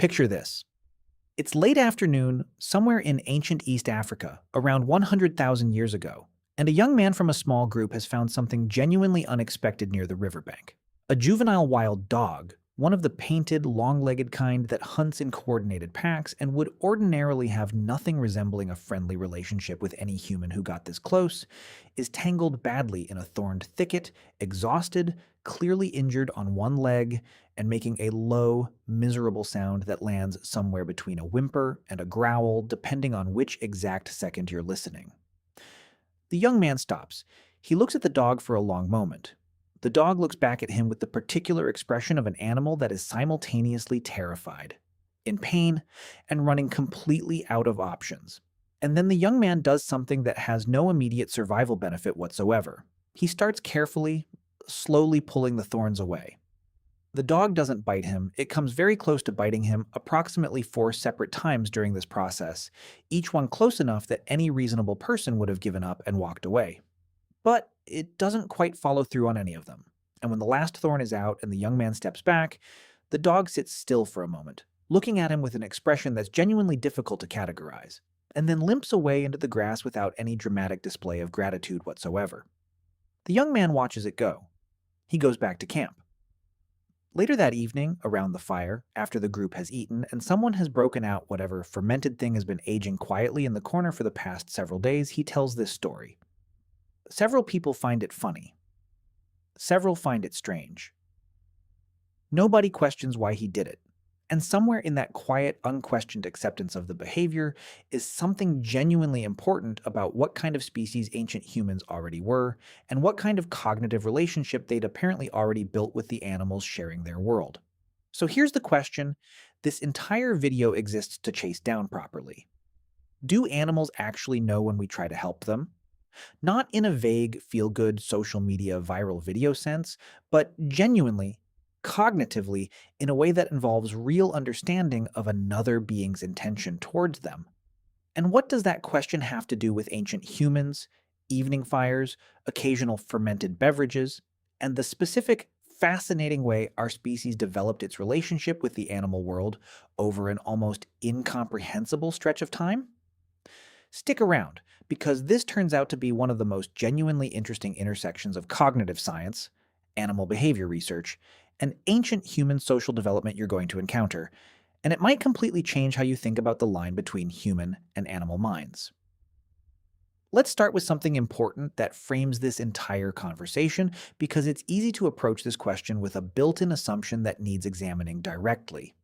Picture this. It's late afternoon, somewhere in ancient East Africa, around 100,000 years ago, and a young man from a small group has found something genuinely unexpected near the riverbank. A juvenile wild dog, one of the painted, long-legged kind that hunts in coordinated packs and would ordinarily have nothing resembling a friendly relationship with any human who got this close, is tangled badly in a thorned thicket, exhausted, clearly injured on one leg, and making a low, miserable sound that lands somewhere between a whimper and a growl, depending on which exact second you're listening. The young man stops. He looks at the dog for a long moment. The dog looks back at him with the particular expression of an animal that is simultaneously terrified, in pain, and running completely out of options. And then the young man does something that has no immediate survival benefit whatsoever. He starts carefully, slowly pulling the thorns away. The dog doesn't bite him. It comes very close to biting him approximately 4 separate times during this process, each one close enough that any reasonable person would have given up and walked away. But it doesn't quite follow through on any of them. And when the last thorn is out and the young man steps back, the dog sits still for a moment, looking at him with an expression that's genuinely difficult to categorize, and then limps away into the grass without any dramatic display of gratitude whatsoever. The young man watches it go. He goes back to camp. Later that evening, around the fire, after the group has eaten and someone has broken out whatever fermented thing has been aging quietly in the corner for the past several days, he tells this story. Several people find it funny. Several find it strange. Nobody questions why he did it. And somewhere in that quiet, unquestioned acceptance of the behavior is something genuinely important about what kind of species ancient humans already were and what kind of cognitive relationship they'd apparently already built with the animals sharing their world. So here's the question this entire video exists to chase down properly. Do animals actually know when we try to help them? Not in a vague, feel-good social media viral video sense, but genuinely, cognitively, in a way that involves real understanding of another being's intention towards them. And what does that question have to do with ancient humans, evening fires, occasional fermented beverages, and the specific, fascinating way our species developed its relationship with the animal world over an almost incomprehensible stretch of time? Stick around, because this turns out to be one of the most genuinely interesting intersections of cognitive science, animal behavior research, and ancient human social development you're going to encounter, and it might completely change how you think about the line between human and animal minds. Let's start with something important that frames this entire conversation, because it's easy to approach this question with a built-in assumption that needs examining directly.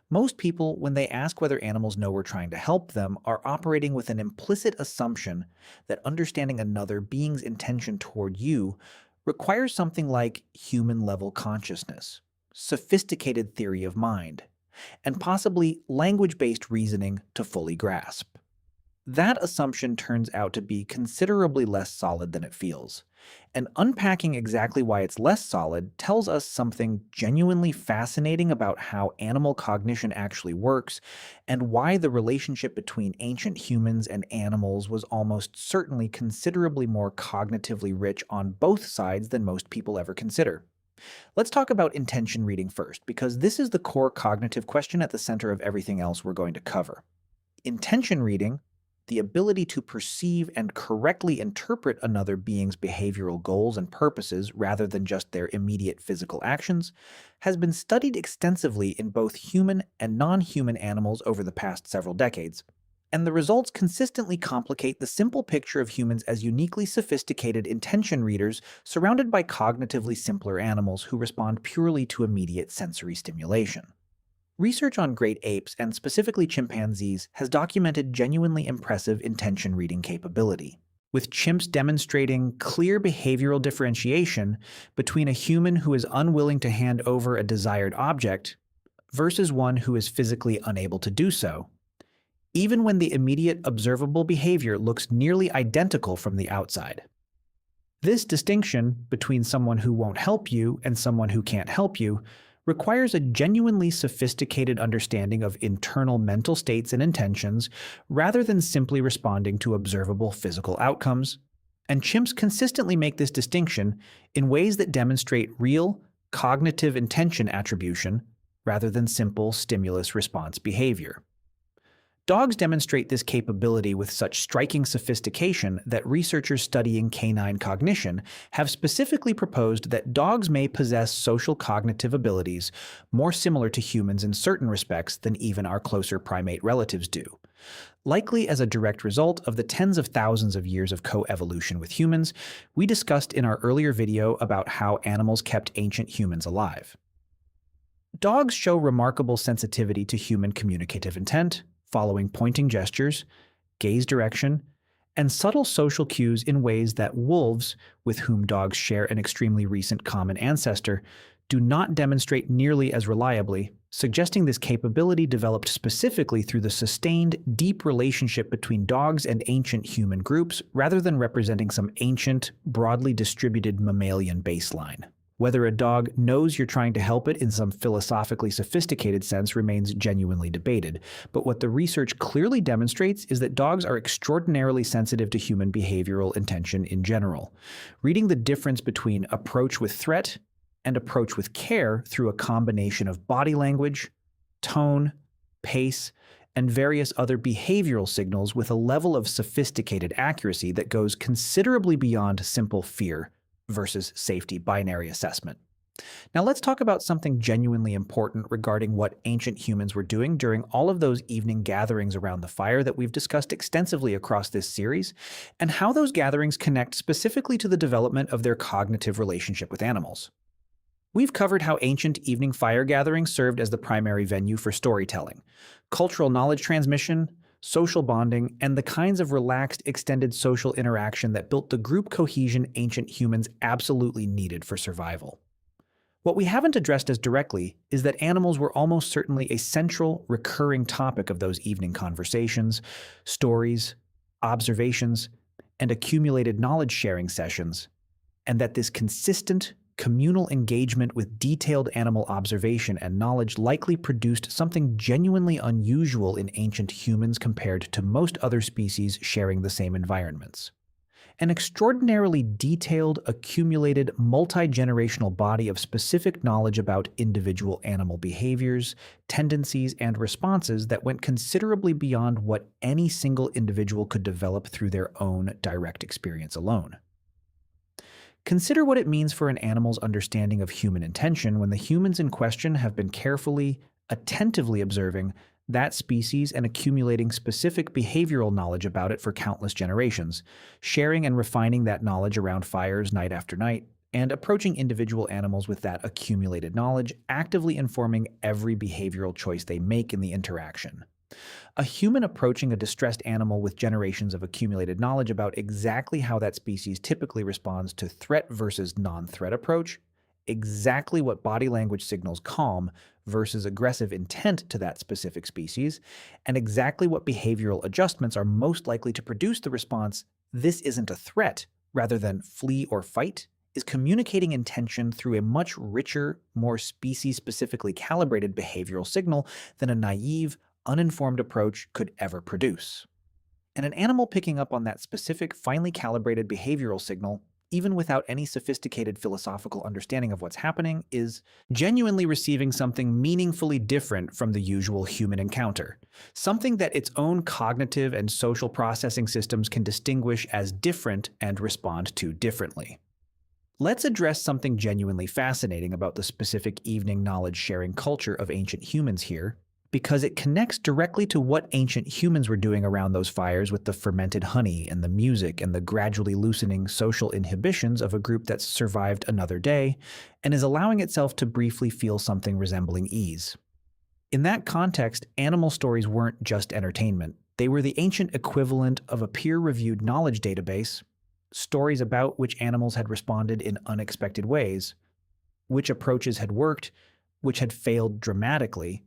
Most people, when they ask whether animals know we're trying to help them, are operating with an implicit assumption that understanding another being's intention toward you requires something like human-level consciousness, sophisticated theory of mind, and possibly language-based reasoning to fully grasp. That assumption turns out to be considerably less solid than it feels. And unpacking exactly why it's less solid tells us something genuinely fascinating about how animal cognition actually works and why the relationship between ancient humans and animals was almost certainly considerably more cognitively rich on both sides than most people ever consider. Let's talk about intention reading first, because this is the core cognitive question at the center of everything else we're going to cover. Intention reading, the ability to perceive and correctly interpret another being's behavioral goals and purposes rather than just their immediate physical actions, has been studied extensively in both human and non-human animals over the past several decades. And the results consistently complicate the simple picture of humans as uniquely sophisticated intention readers surrounded by cognitively simpler animals who respond purely to immediate sensory stimulation. Research on great apes, and specifically chimpanzees, has documented genuinely impressive intention reading capability, with chimps demonstrating clear behavioral differentiation between a human who is unwilling to hand over a desired object versus one who is physically unable to do so, even when the immediate observable behavior looks nearly identical from the outside. This distinction between someone who won't help you and someone who can't help you requires a genuinely sophisticated understanding of internal mental states and intentions rather than simply responding to observable physical outcomes. And chimps consistently make this distinction in ways that demonstrate real, cognitive intention attribution rather than simple stimulus-response behavior. Dogs demonstrate this capability with such striking sophistication that researchers studying canine cognition have specifically proposed that dogs may possess social cognitive abilities more similar to humans in certain respects than even our closer primate relatives do, likely as a direct result of the tens of thousands of years of coevolution with humans we discussed in our earlier video about how animals kept ancient humans alive. Dogs show remarkable sensitivity to human communicative intent, following pointing gestures, gaze direction, and subtle social cues in ways that wolves, with whom dogs share an extremely recent common ancestor, do not demonstrate nearly as reliably, suggesting this capability developed specifically through the sustained, deep relationship between dogs and ancient human groups rather than representing some ancient, broadly distributed mammalian baseline. Whether a dog knows you're trying to help it in some philosophically sophisticated sense remains genuinely debated, but what the research clearly demonstrates is that dogs are extraordinarily sensitive to human behavioral intention in general. Reading the difference between approach with threat and approach with care through a combination of body language, tone, pace, and various other behavioral signals with a level of sophisticated accuracy that goes considerably beyond simple fear versus safety binary assessment. Now let's talk about something genuinely important regarding what ancient humans were doing during all of those evening gatherings around the fire that we've discussed extensively across this series, and how those gatherings connect specifically to the development of their cognitive relationship with animals. We've covered how ancient evening fire gatherings served as the primary venue for storytelling, cultural knowledge transmission, social bonding, and the kinds of relaxed, extended social interaction that built the group cohesion ancient humans absolutely needed for survival. What we haven't addressed as directly is that animals were almost certainly a central, recurring topic of those evening conversations, stories, observations, and accumulated knowledge-sharing sessions, and that this consistent, communal engagement with detailed animal observation and knowledge likely produced something genuinely unusual in ancient humans compared to most other species sharing the same environments. An extraordinarily detailed, accumulated, multi-generational body of specific knowledge about individual animal behaviors, tendencies, and responses that went considerably beyond what any single individual could develop through their own direct experience alone. Consider what it means for an animal's understanding of human intention when the humans in question have been carefully, attentively observing that species and accumulating specific behavioral knowledge about it for countless generations, sharing and refining that knowledge around fires night after night, and approaching individual animals with that accumulated knowledge, actively informing every behavioral choice they make in the interaction. A human approaching a distressed animal with generations of accumulated knowledge about exactly how that species typically responds to threat versus non-threat approach, exactly what body language signals calm versus aggressive intent to that specific species, and exactly what behavioral adjustments are most likely to produce the response, "This isn't a threat," rather than "flee or fight," is communicating intention through a much richer, more species-specifically calibrated behavioral signal than a naive, uninformed approach could ever produce. And an animal picking up on that specific, finely calibrated behavioral signal, even without any sophisticated philosophical understanding of what's happening, is genuinely receiving something meaningfully different from the usual human encounter, something that its own cognitive and social processing systems can distinguish as different and respond to differently. Let's address something genuinely fascinating about the specific evening knowledge-sharing culture of ancient humans here, because it connects directly to what ancient humans were doing around those fires with the fermented honey and the music and the gradually loosening social inhibitions of a group that's survived another day and is allowing itself to briefly feel something resembling ease. In that context, animal stories weren't just entertainment. They were the ancient equivalent of a peer-reviewed knowledge database, stories about which animals had responded in unexpected ways, which approaches had worked, which had failed dramatically,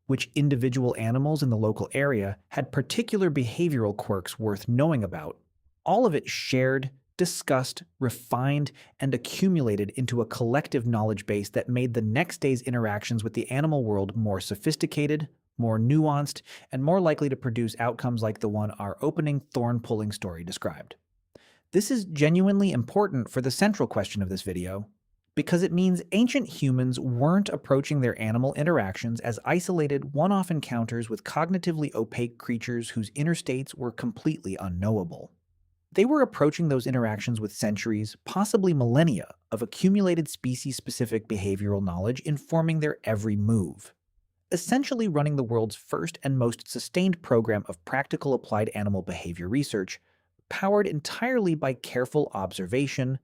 which individual animals in the local area had particular behavioral quirks worth knowing about. All of it shared, discussed, refined, and accumulated into a collective knowledge base that made the next day's interactions with the animal world more sophisticated, more nuanced, and more likely to produce outcomes like the one our opening thorn-pulling story described. This is genuinely important for the central question of this video, because it means ancient humans weren't approaching their animal interactions as isolated, one-off encounters with cognitively opaque creatures whose inner states were completely unknowable. They were approaching those interactions with centuries, possibly millennia, of accumulated species-specific behavioral knowledge informing their every move, essentially running the world's first and most sustained program of practical applied animal behavior research, powered entirely by careful observation,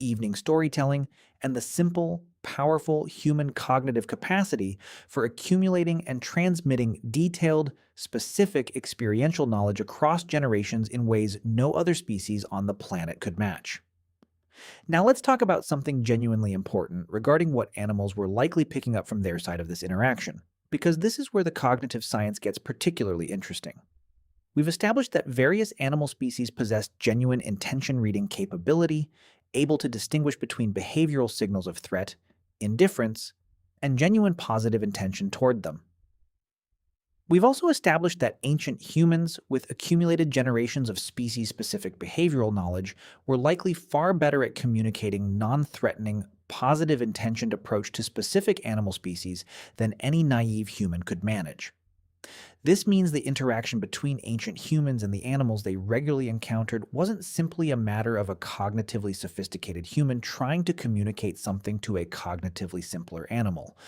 evening storytelling, and the simple, powerful human cognitive capacity for accumulating and transmitting detailed, specific experiential knowledge across generations in ways no other species on the planet could match. Now let's talk about something genuinely important regarding what animals were likely picking up from their side of this interaction, because this is where the cognitive science gets particularly interesting. We've established that various animal species possess genuine intention reading capability, able to distinguish between behavioral signals of threat, indifference, and genuine positive intention toward them. We've also established that ancient humans, with accumulated generations of species-specific behavioral knowledge, were likely far better at communicating non-threatening, positive-intentioned approach to specific animal species than any naive human could manage. This means the interaction between ancient humans and the animals they regularly encountered wasn't simply a matter of a cognitively sophisticated human trying to communicate something to a cognitively simpler animal.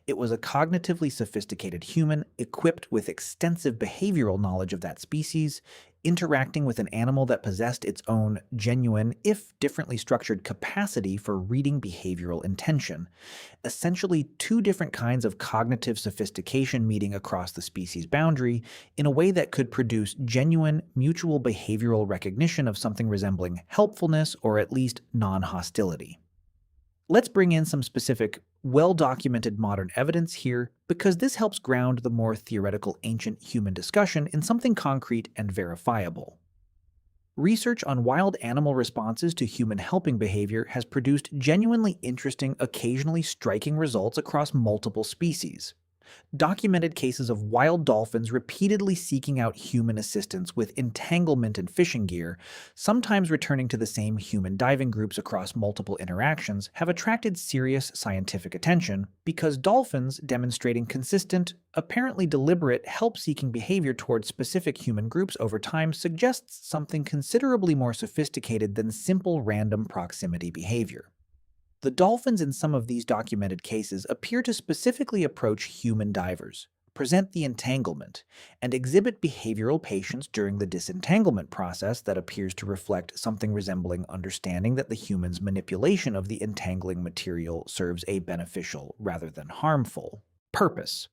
It was a cognitively sophisticated human equipped with extensive behavioral knowledge of that species, interacting with an animal that possessed its own genuine, if differently structured, capacity for reading behavioral intention. Essentially, two different kinds of cognitive sophistication meeting across the species boundary in a way that could produce genuine, mutual behavioral recognition of something resembling helpfulness or at least non-hostility. Let's bring in some specific, well-documented modern evidence here because this helps ground the more theoretical ancient human discussion in something concrete and verifiable. Research on wild animal responses to human helping behavior has produced genuinely interesting, occasionally striking results across multiple species. Documented cases of wild dolphins repeatedly seeking out human assistance with entanglement and fishing gear, sometimes returning to the same human diving groups across multiple interactions, have attracted serious scientific attention because dolphins demonstrating consistent, apparently deliberate help-seeking behavior towards specific human groups over time suggests something considerably more sophisticated than simple random proximity behavior. The dolphins in some of these documented cases appear to specifically approach human divers, present the entanglement, and exhibit behavioral patience during the disentanglement process that appears to reflect something resembling understanding that the human's manipulation of the entangling material serves a beneficial rather than harmful purpose.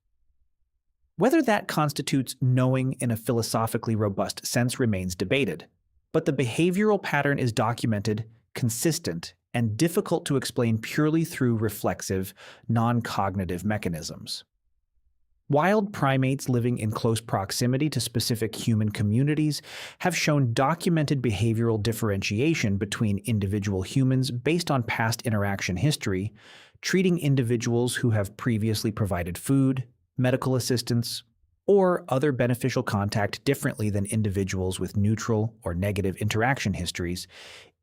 Whether that constitutes knowing in a philosophically robust sense remains debated, but the behavioral pattern is documented, consistent, and difficult to explain purely through reflexive, non-cognitive mechanisms. Wild primates living in close proximity to specific human communities have shown documented behavioral differentiation between individual humans based on past interaction history, treating individuals who have previously provided food, medical assistance, or other beneficial contact differently than individuals with neutral or negative interaction histories,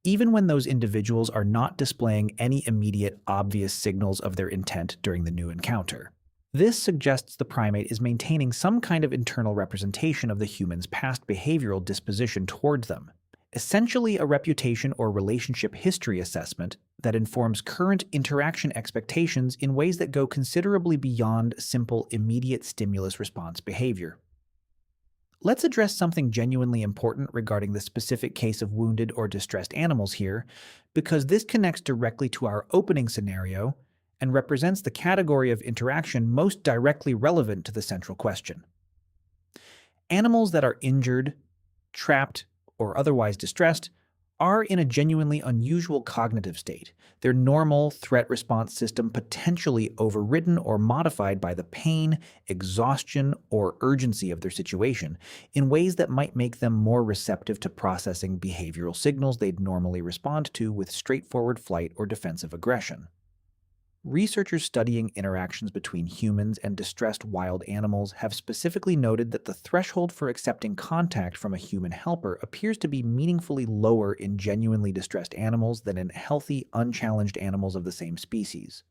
even when those individuals are not displaying any immediate, obvious signals of their intent during the new encounter. This suggests the primate is maintaining some kind of internal representation of the human's past behavioral disposition toward them, essentially a reputation or relationship history assessment that informs current interaction expectations in ways that go considerably beyond simple, immediate stimulus-response behavior. Let's address something genuinely important regarding the specific case of wounded or distressed animals here, because this connects directly to our opening scenario and represents the category of interaction most directly relevant to the central question. Animals that are injured, trapped, or otherwise distressed are in a genuinely unusual cognitive state, their normal threat response system potentially overridden or modified by the pain, exhaustion, or urgency of their situation in ways that might make them more receptive to processing behavioral signals they'd normally respond to with straightforward flight or defensive aggression. Researchers studying interactions between humans and distressed wild animals have specifically noted that the threshold for accepting contact from a human helper appears to be meaningfully lower in genuinely distressed animals than in healthy, unchallenged animals of the same species,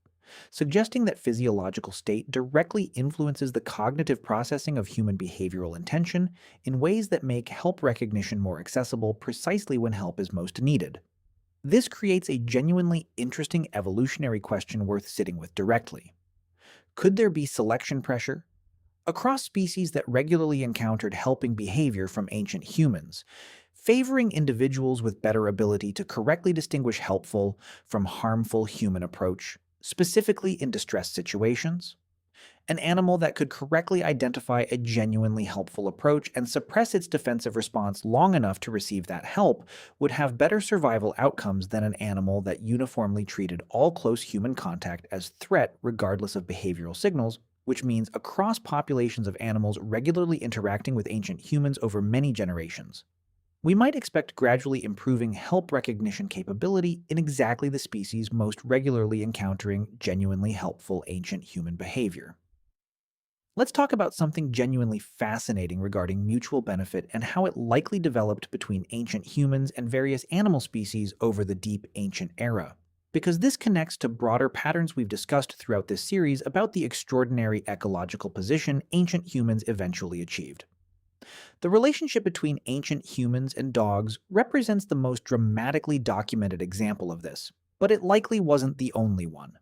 suggesting that physiological state directly influences the cognitive processing of human behavioral intention in ways that make help recognition more accessible precisely when help is most needed. This creates a genuinely interesting evolutionary question worth sitting with directly. Could there be selection pressure across species that regularly encountered helping behavior from ancient humans, favoring individuals with better ability to correctly distinguish helpful from harmful human approach, specifically in distress situations? An animal that could correctly identify a genuinely helpful approach and suppress its defensive response long enough to receive that help would have better survival outcomes than an animal that uniformly treated all close human contact as threat regardless of behavioral signals, which means across populations of animals regularly interacting with ancient humans over many generations. We might expect gradually improving help recognition capability in exactly the species most regularly encountering genuinely helpful ancient human behavior. Let's talk about something genuinely fascinating regarding mutual benefit and how it likely developed between ancient humans and various animal species over the deep ancient era. Because this connects to broader patterns we've discussed throughout this series about the extraordinary ecological position ancient humans eventually achieved. The relationship between ancient humans and dogs represents the most dramatically documented example of this, but it likely wasn't the only one.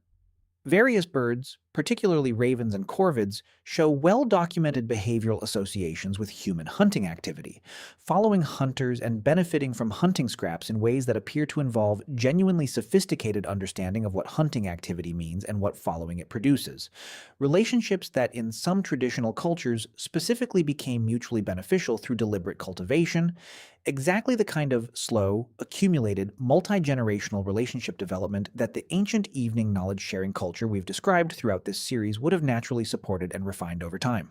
Various birds, particularly ravens and corvids, show well-documented behavioral associations with human hunting activity, following hunters and benefiting from hunting scraps in ways that appear to involve genuinely sophisticated understanding of what hunting activity means and what following it produces. Relationships that in some traditional cultures specifically became mutually beneficial through deliberate cultivation, exactly the kind of slow, accumulated, multi-generational relationship development that the ancient evening knowledge-sharing culture we've described throughout this series would have naturally supported and refined over time.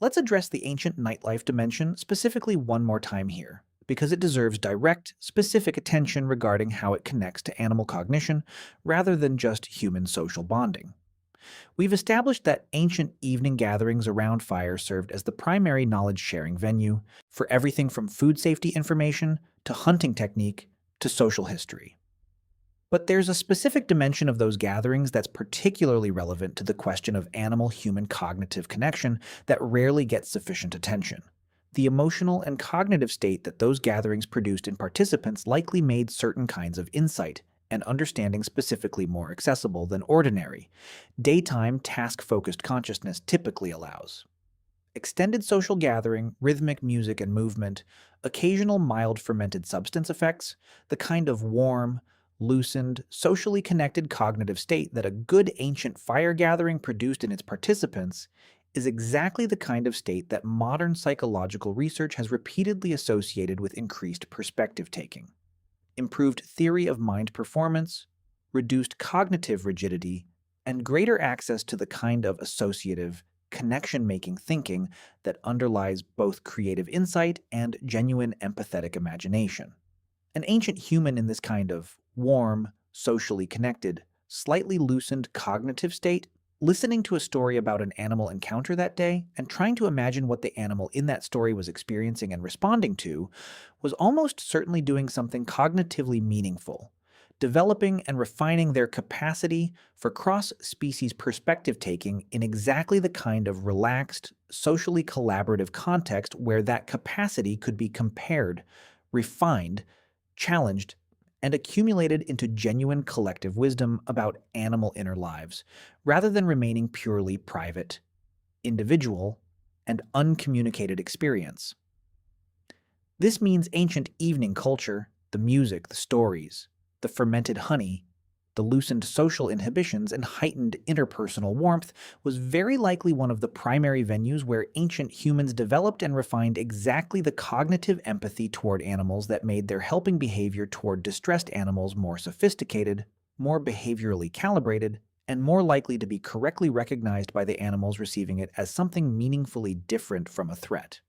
Let's address the ancient nightlife dimension specifically one more time here, because it deserves direct, specific attention regarding how it connects to animal cognition rather than just human social bonding. We've established that ancient evening gatherings around fire served as the primary knowledge-sharing venue for everything from food safety information to hunting technique to social history. But there's a specific dimension of those gatherings that's particularly relevant to the question of animal-human cognitive connection that rarely gets sufficient attention. The emotional and cognitive state that those gatherings produced in participants likely made certain kinds of insight and understanding specifically more accessible than ordinary, daytime task-focused consciousness typically allows. Extended social gathering, rhythmic music and movement, occasional mild fermented substance effects, the kind of warm, loosened, socially connected cognitive state that a good ancient fire gathering produced in its participants is exactly the kind of state that modern psychological research has repeatedly associated with increased perspective taking, improved theory of mind performance, reduced cognitive rigidity, and greater access to the kind of associative, connection-making thinking that underlies both creative insight and genuine empathetic imagination. An ancient human in this kind of warm, socially connected, slightly loosened cognitive state, listening to a story about an animal encounter that day and trying to imagine what the animal in that story was experiencing and responding to, was almost certainly doing something cognitively meaningful, developing and refining their capacity for cross-species perspective taking in exactly the kind of relaxed, socially collaborative context where that capacity could be compared, refined, challenged, and accumulated into genuine collective wisdom about animal inner lives, rather than remaining purely private, individual, and uncommunicated experience. This means ancient evening culture, the music, the stories, the fermented honey, the loosened social inhibitions, and heightened interpersonal warmth was very likely one of the primary venues where ancient humans developed and refined exactly the cognitive empathy toward animals that made their helping behavior toward distressed animals more sophisticated, more behaviorally calibrated, and more likely to be correctly recognized by the animals receiving it as something meaningfully different from a threat.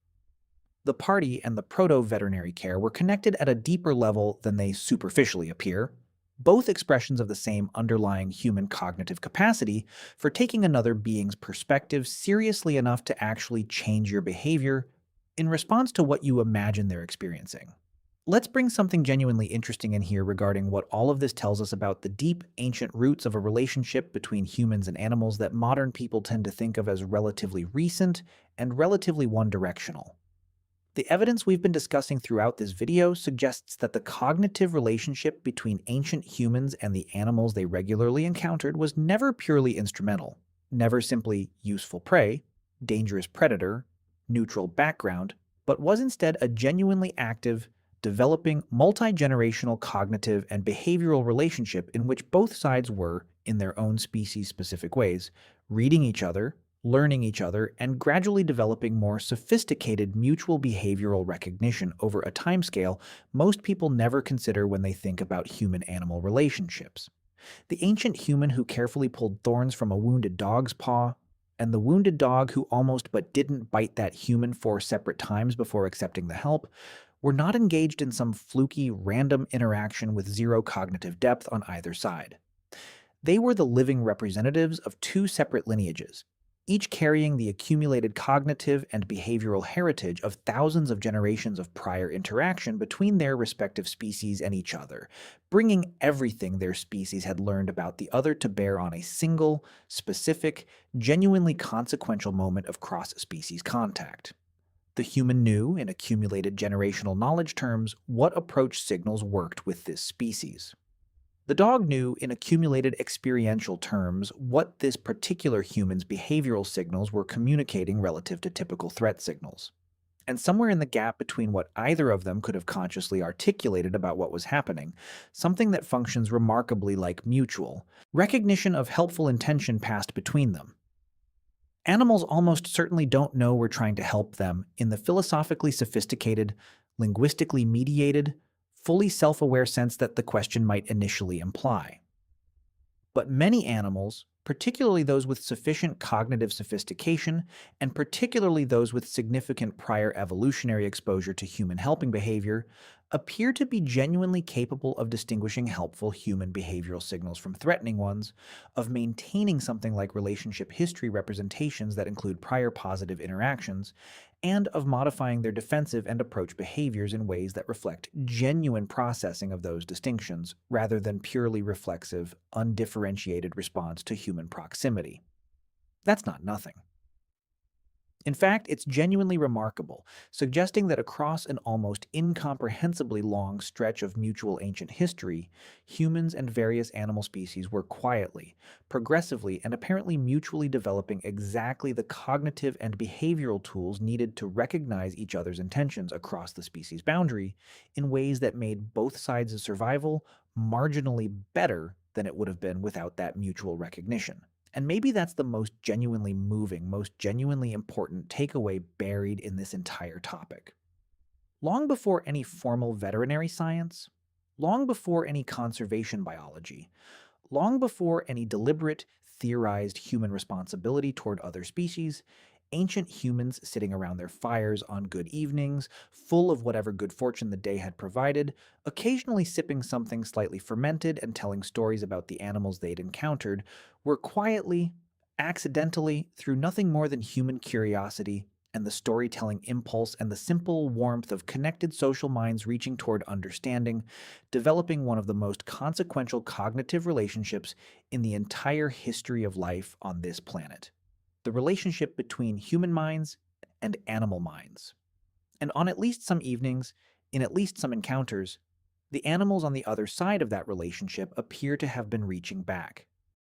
The party and the proto-veterinary care were connected at a deeper level than they superficially appear, both expressions of the same underlying human cognitive capacity for taking another being's perspective seriously enough to actually change your behavior in response to what you imagine they're experiencing. Let's bring something genuinely interesting in here regarding what all of this tells us about the deep, ancient roots of a relationship between humans and animals that modern people tend to think of as relatively recent and relatively one-directional. The evidence we've been discussing throughout this video suggests that the cognitive relationship between ancient humans and the animals they regularly encountered was never purely instrumental, never simply useful prey, dangerous predator, neutral background, but was instead a genuinely active, developing, multi-generational cognitive and behavioral relationship in which both sides were, in their own species-specific ways, reading each other, learning each other, and gradually developing more sophisticated mutual behavioral recognition over a timescale most people never consider when they think about human-animal relationships. The ancient human who carefully pulled thorns from a wounded dog's paw, and the wounded dog who almost but didn't bite that human 4 separate times before accepting the help, were not engaged in some fluky, random interaction with zero cognitive depth on either side. They were the living representatives of 2 separate lineages, each carrying the accumulated cognitive and behavioral heritage of thousands of generations of prior interaction between their respective species and each other, bringing everything their species had learned about the other to bear on a single, specific, genuinely consequential moment of cross-species contact. The human knew, in accumulated generational knowledge terms, what approach signals worked with this species. The dog knew, in accumulated experiential terms, what this particular human's behavioral signals were communicating relative to typical threat signals. And somewhere in the gap between what either of them could have consciously articulated about what was happening, something that functions remarkably like mutual recognition of helpful intention passed between them. Animals almost certainly don't know we're trying to help them in the philosophically sophisticated, linguistically mediated, fully self-aware sense that the question might initially imply. But many animals, particularly those with sufficient cognitive sophistication, and particularly those with significant prior evolutionary exposure to human helping behavior, appear to be genuinely capable of distinguishing helpful human behavioral signals from threatening ones, of maintaining something like relationship history representations that include prior positive interactions, and of modifying their defensive and approach behaviors in ways that reflect genuine processing of those distinctions, rather than purely reflexive, undifferentiated response to human proximity. That's not nothing. In fact, it's genuinely remarkable, suggesting that across an almost incomprehensibly long stretch of mutual ancient history, humans and various animal species were quietly, progressively, and apparently mutually developing exactly the cognitive and behavioral tools needed to recognize each other's intentions across the species boundary in ways that made both sides' survival marginally better than it would have been without that mutual recognition. And maybe that's the most genuinely moving, most genuinely important takeaway buried in this entire topic. Long before any formal veterinary science, long before any conservation biology, long before any deliberate, theorized human responsibility toward other species, ancient humans sitting around their fires on good evenings, full of whatever good fortune the day had provided, occasionally sipping something slightly fermented and telling stories about the animals they'd encountered, were quietly, accidentally, through nothing more than human curiosity and the storytelling impulse and the simple warmth of connected social minds reaching toward understanding, developing one of the most consequential cognitive relationships in the entire history of life on this planet: the relationship between human minds and animal minds. And on at least some evenings, in at least some encounters, the animals on the other side of that relationship appear to have been reaching back,